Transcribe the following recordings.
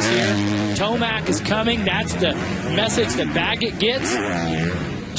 seconds here. Tomac is coming. That's the message that Baggett gets.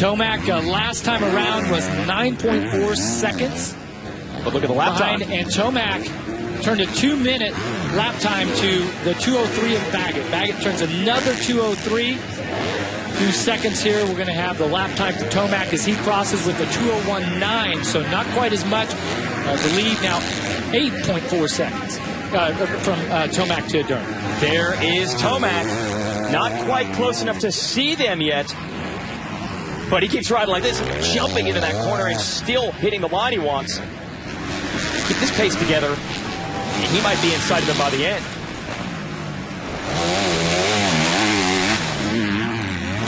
Tomac last time around was 9.4 seconds. But look at the lap time. And Tomac turned a 2-minute lap time to the 2:03 of Baggett. Baggett turns another 2:03. 2 seconds here. We're going to have the lap time for Tomac as he crosses with the 2:01.9. So not quite as much. The lead now 8.4 seconds from Tomac to Durham. There is Tomac. Not quite close enough to see them yet. But he keeps riding like this, jumping into that corner and still hitting the line he wants. Keep this pace together, and he might be inside of them by the end.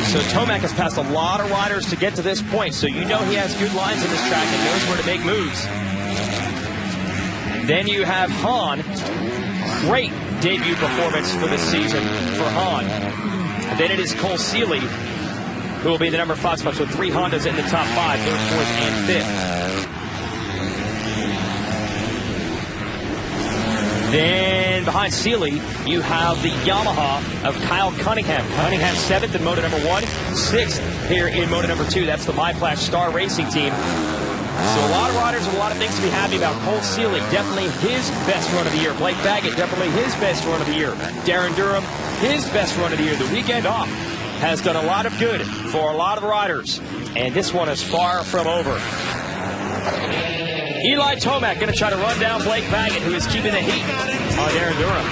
So Tomac has passed a lot of riders to get to this point, so you know he has good lines in this track and knows where to make moves. Then you have Hahn. Great debut performance for this season for Hahn. And then it is Cole Seeley, who will be the number 5 spot. So 3 Hondas in the top 5, 3rd, 4th, and 5th. Then behind Seeley, you have the Yamaha of Kyle Cunningham. Cunningham 7th in Moto number 1, 6th here in Moto number 2. That's the MyFlash Star Racing team. So a lot of riders and a lot of things to be happy about. Cole Seeley, definitely his best run of the year. Blake Baggett, definitely his best run of the year. Darren Durham, his best run of the year. The weekend off has done a lot of good for a lot of riders. And this one is far from over. Eli Tomac going to try to run down Blake Baggett, who is keeping the heat on Darren Durham.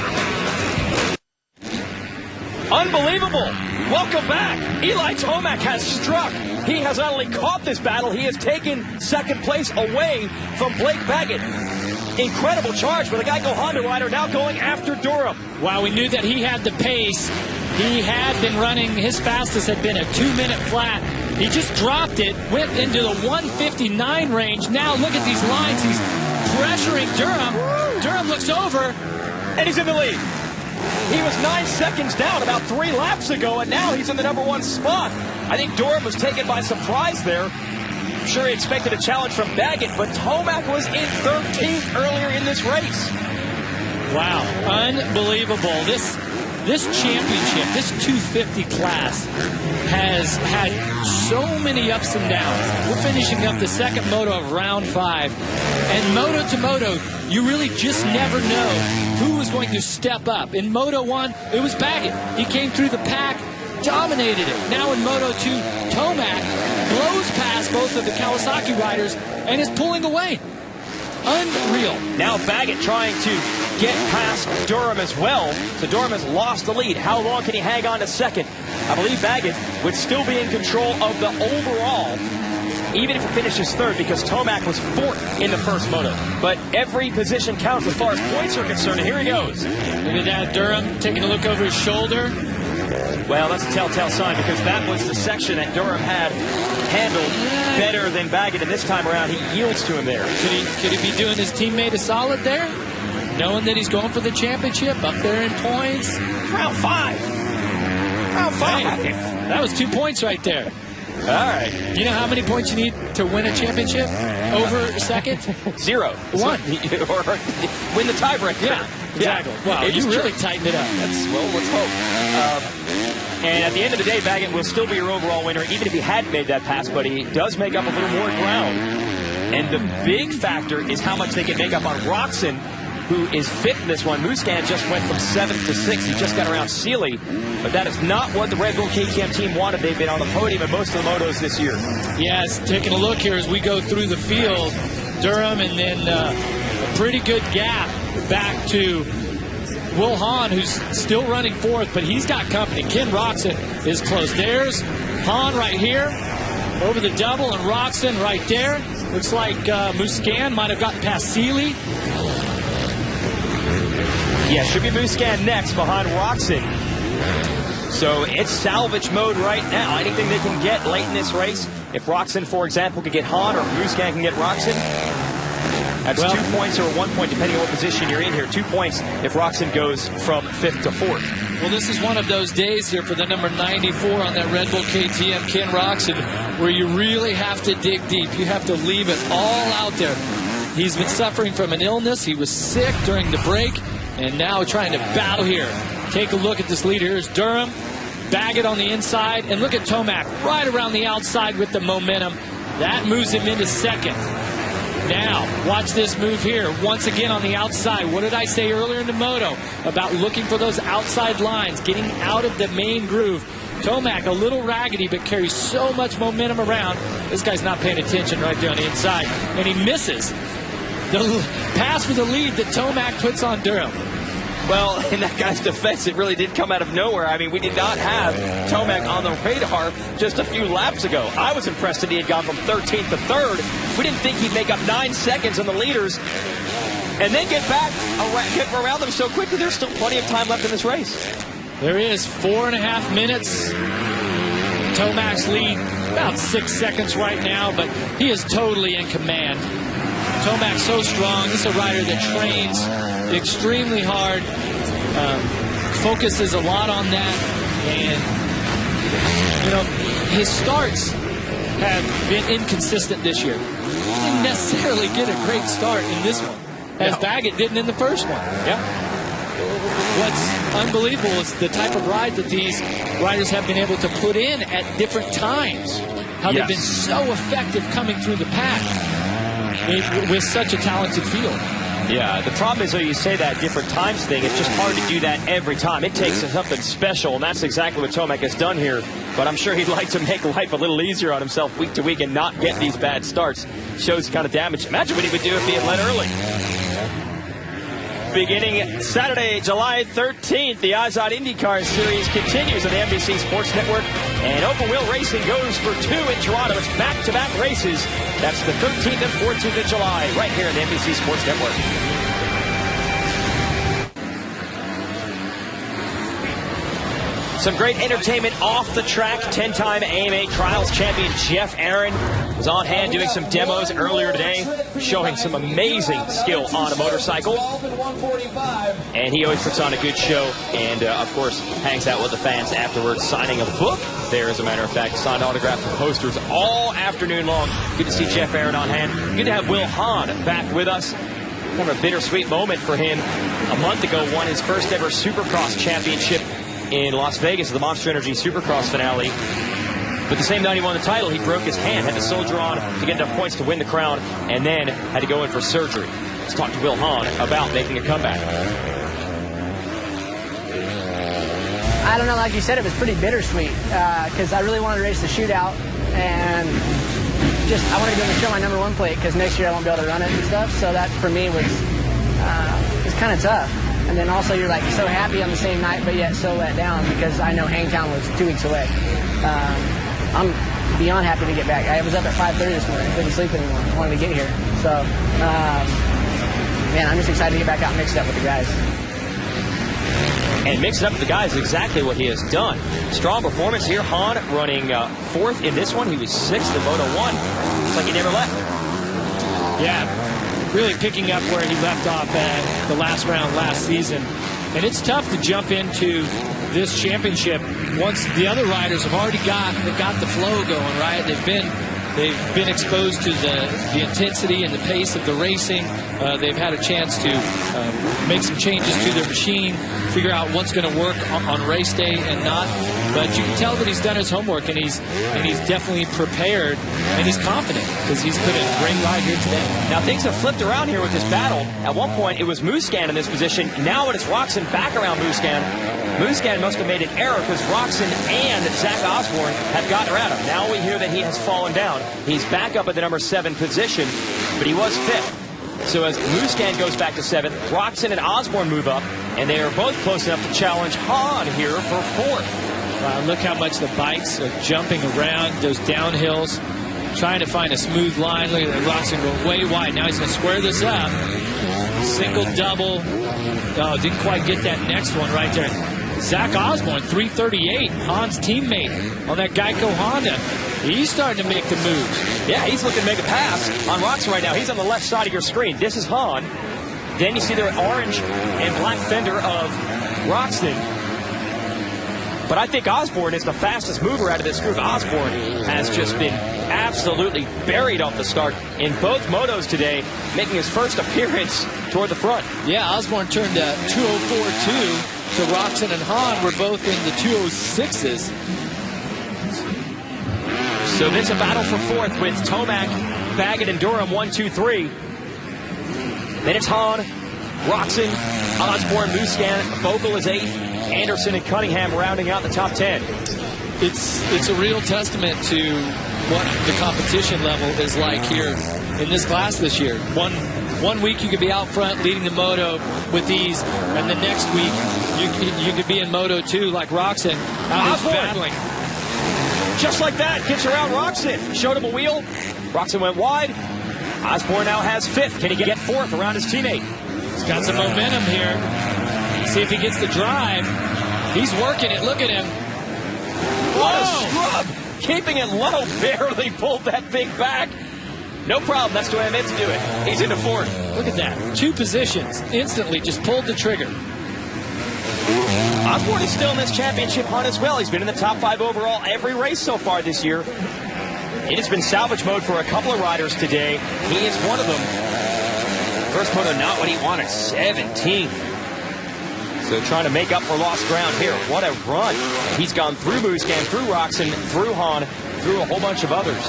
Unbelievable. Welcome back. Eli Tomac has struck. He has not only caught this battle, he has taken second place away from Blake Baggett. Incredible charge with a Geico Honda rider now going after Durham. Wow, we knew that he had the pace. He had been running, his fastest had been a 2-minute flat. He just dropped it, went into the 1:59 range. Now look at these lines. He's pressuring Durham. Durham looks over, and he's in the lead. He was 9 seconds down about 3 laps ago, and now he's in the number 1 spot. I think Durham was taken by surprise there. I'm sure he expected a challenge from Baggett, but Tomac was in 13th earlier in this race. Wow, unbelievable. This championship, this 250 class, has had so many ups and downs. We're finishing up the second moto of round 5. And moto to moto, you really just never know who is going to step up. In Moto 1, it was Baggett. He came through the pack, dominated it. Now in Moto 2, Tomac blows past both of the Kawasaki riders and is pulling away. Unreal. Now Baggett trying to get past Durham as well. So Durham has lost the lead. How long can he hang on to second? I believe Baggett would still be in control of the overall, even if he finishes 3rd, because Tomac was 4th in the first moto. But every position counts as far as points are concerned, and here he goes. Look at that, Durham taking a look over his shoulder. Well, that's a telltale sign, because that was the section that Durham had handled better than Baggett, and this time around he yields to him there. Could he be doing his teammate a solid there? Knowing that he's going for the championship, up there in points. Round 5. Round 5. Hey, that was 2 points right there. All right. You know how many points you need to win a championship over second? 0. 1. Or win the tiebreaker. Yeah, exactly. Wow, you really tightened it up. Well, let's hope. And at the end of the day, Baggett will still be your overall winner, even if he hadn't made that pass, but he does make up a little more ground. And the big factor is how much they can make up on Roxon, who is 5th in this one. Musquin just went from 7th to 6th. He just got around Seeley. But that is not what the Red Bull KTM team wanted. They've been on the podium in most of the motos this year. Yes, taking a look here as we go through the field. Durham, and then a pretty good gap back to Will Hahn, who's still running 4th, but he's got company. Ken Roxon is close. There's Hahn right here over the double, and Roxon right there. Looks like Musquin might have gotten past Seeley. Yeah, should be Musquin next behind Roxon. So it's salvage mode right now. Anything they can get late in this race. If Roxon, for example, could get Hahn, or if Musquin can get Roxon, that's 2 points or 1 point, depending on what position you're in here. 2 points if Roxon goes from 5th to 4th. Well, this is one of those days here for the number 94 on that Red Bull KTM, Ken Roxon, where you really have to dig deep. You have to leave it all out there. He's been suffering from an illness. He was sick during the break, and now trying to battle here. take a look at this lead. Here's Durham, Baggett on the inside, and look at Tomac right around the outside with the momentum. That moves him into second. Now, watch this move here. Once again on the outside. What did I say earlier in the Moto about looking for those outside lines, getting out of the main groove? Tomac a little raggedy, but carries so much momentum around. This guy's not paying attention right there on the inside. And he misses the pass for the lead that Tomac puts on Durham. Well, in that guy's defense, it really did come out of nowhere. I mean, we did not have Tomac on the radar just a few laps ago. I was impressed that he had gone from 13th to 3rd. We didn't think he'd make up 9 seconds on the leaders and then get around them so quickly. There's still plenty of time left in this race. There is 4.5 minutes. Tomac's lead about 6 seconds right now, but he is totally in command. Tomac's so strong. This is a rider that trains extremely hard, focuses a lot on that, and you know, his starts have been inconsistent this year. He didn't necessarily get a great start in this one, as Baggett didn't in the first one. Yeah. What's unbelievable is the type of ride that these riders have been able to put in at different times. How they've been so effective coming through the pack with such a talented field. Yeah, the problem is, though, you say that different times thing, it's just hard to do that every time. It takes something special, and that's exactly what Tomac has done here. But I'm sure he'd like to make life a little easier on himself week to week and not get these bad starts. Shows kind of damage. Imagine what he would do if he had led early. Beginning Saturday, July 13th, the Azad IndyCar Series continues on the NBC Sports Network. And open wheel racing goes for 2 in Toronto. It's back-to-back races. That's the 13th and 14th of July, right here on the NBC Sports Network. Some great entertainment off the track. 10-time AMA Trials champion Jeff Aaron was on hand doing some demos earlier today, showing some amazing skill on a motorcycle. And he always puts on a good show and, of course, hangs out with the fans afterwards, signing a book there, as a matter of fact. Signed autographs and posters all afternoon long. Good to see Jeff Aaron on hand. Good to have Will Hahn back with us. Kind of a bittersweet moment for him. A month ago, won his first ever Supercross championship in Las Vegas, the Monster Energy Supercross finale. But the same night he won the title, he broke his hand, had to soldier on to get enough points to win the crown, and then had to go in for surgery. Let's talk to Will Hahn about making a comeback. I don't know, like you said, it was pretty bittersweet because I really wanted to race the shootout, and just I wanted to be able to show my #1 plate because next year I won't be able to run it and stuff. So that for me was kind of tough. And then also you're like so happy on the same night, but yet so let down because I know Hangtown was 2 weeks away. I'm beyond happy to get back. I was up at 5:30 this morning. I couldn't sleep anymore. I wanted to get here. So, man, I'm just excited to get back out and mix it up with the guys. And mix it up with the guys is exactly what he has done. Strong performance here. Hahn running 4th in this one. He was 6th in Moto 1. It's like he never left. Yeah. Really picking up where he left off at the last round last season. And it's tough to jump into this championship once the other riders have already got the flow going, right? They've been exposed to the intensity and the pace of the racing. They've had a chance to make some changes to their machine, figure out what's going to work on race day and not. But you can tell that he's done his homework, and he's definitely prepared, and he's confident because he's put a great ride here today. Now things have flipped around here with this battle. At one point it was Musquin in this position. Now it is Roczen back around Musquin. Musquin must have made an error because Roczen and Zach Osborne have gotten around him. Now we hear that he has fallen down. He's back up at the #7 position, but he was 5th. So as Musquin goes back to 7th, Roczen and Osborne move up, and they are both close enough to challenge Hahn here for 4th. Wow, look how much the bikes are jumping around those downhills, trying to find a smooth line. Look at that, Roczen going way wide. Now he's going to square this up. Single, double. Oh, didn't quite get that next one right there. Zach Osborne, 338, Hahn's teammate on that Geico Honda. He's starting to make the moves. Yeah, he's looking to make a pass on Roczen right now. He's on the left side of your screen. This is Hahn. Then you see the orange and black fender of Roczen. But I think Osborne is the fastest mover out of this group. Osborne has just been absolutely buried off the start in both motos today, making his first appearance toward the front. Yeah, Osborne turned a 204.2. So Roczen and Hahn were both in the 206s. So this is a battle for fourth with Tomac, Baggett, and Durham 1, 2, 3. Then it's Hahn, Roczen, Osborne, Musquin, Vogel is 8th, Anderson and Cunningham rounding out the top 10. It's a real testament to what the competition level is like here in this class this year. One week you could be out front leading the moto with ease, and the next week you could be in Moto 2 like Roczen. Osborne battling. Just like that, gets around Roczen. Showed him a wheel. Roczen went wide. Osborne now has 5th. Can he get 4th around his teammate? He's got some momentum here. See if he gets the drive. He's working it. Look at him. What a scrub! Keeping it low, barely pulled that thing back. No problem, that's the way I meant to do it. He's into 4th. Look at that. 2 positions. Instantly just pulled the trigger. Osborne is still in this championship hunt as well. He's been in the top 5 overall every race so far this year. It has been salvage mode for a couple of riders today. He is one of them. First moto, not what he wanted, 17th. So trying to make up for lost ground here. What a run. He's gone through Musquin, through Roczen, through Hahn, through a whole bunch of others.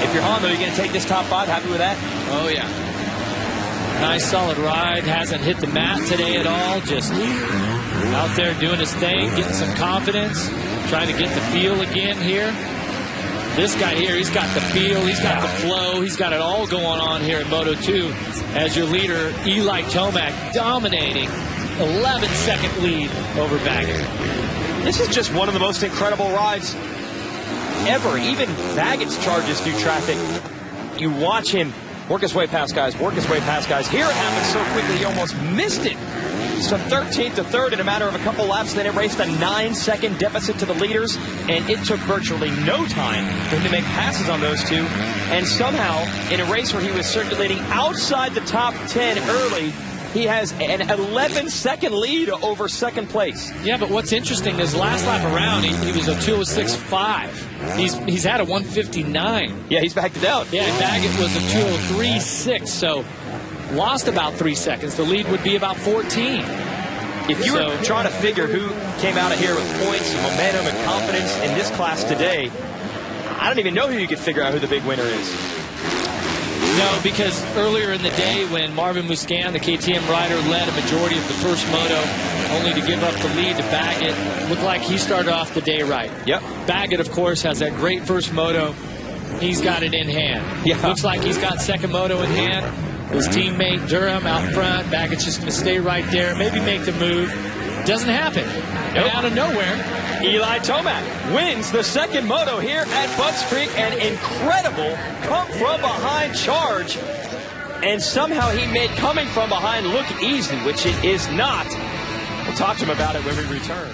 If you're Hahn, though, you're going to take this top 5. Happy with that? Oh, yeah. Nice, solid ride. Hasn't hit the mat today at all. Just out there doing his thing, getting some confidence, trying to get the feel again here. This guy here, he's got the feel, he's got the flow, he's got it all going on here in Moto 2 as your leader, Eli Tomac, dominating 11-second lead over Baggett. This is just one of the most incredible rides ever. Even Baggett's charges through traffic. You watch him work his way past guys, work his way past guys. Here it happens so quickly he almost missed it. So 13th to 3rd in a matter of a couple laps. Then it raced a 9-second deficit to the leaders, and it took virtually no time for him to make passes on those two. And somehow, in a race where he was circulating outside the top 10 early, he has an 11-second lead over second place. Yeah, but what's interesting is last lap around, he was a 206.5. He's had a 159. Yeah, he's backed it out. Yeah, and Baggett was a 203.6, so lost about 3 seconds. The lead would be about 14. If you were trying to figure who came out of here with points, momentum, and confidence in this class today, I don't even know who you could figure out who the big winner is. No, because earlier in the day when Marvin Musquin, the KTM rider, led a majority of the first moto, only to give up the lead to Baggett, looked like he started off the day right. Yep. Baggett, of course, has that great first moto. He's got it in hand. Yeah. Looks like he's got second moto in hand. His teammate Durham out front. Baggett's just going to stay right there, maybe make the move. Doesn't happen. Nope. And out of nowhere, Eli Tomac wins the second moto here at Butts Creek. An incredible come-from-behind charge. And somehow he made coming from behind look easy, which it is not. We'll talk to him about it when we return.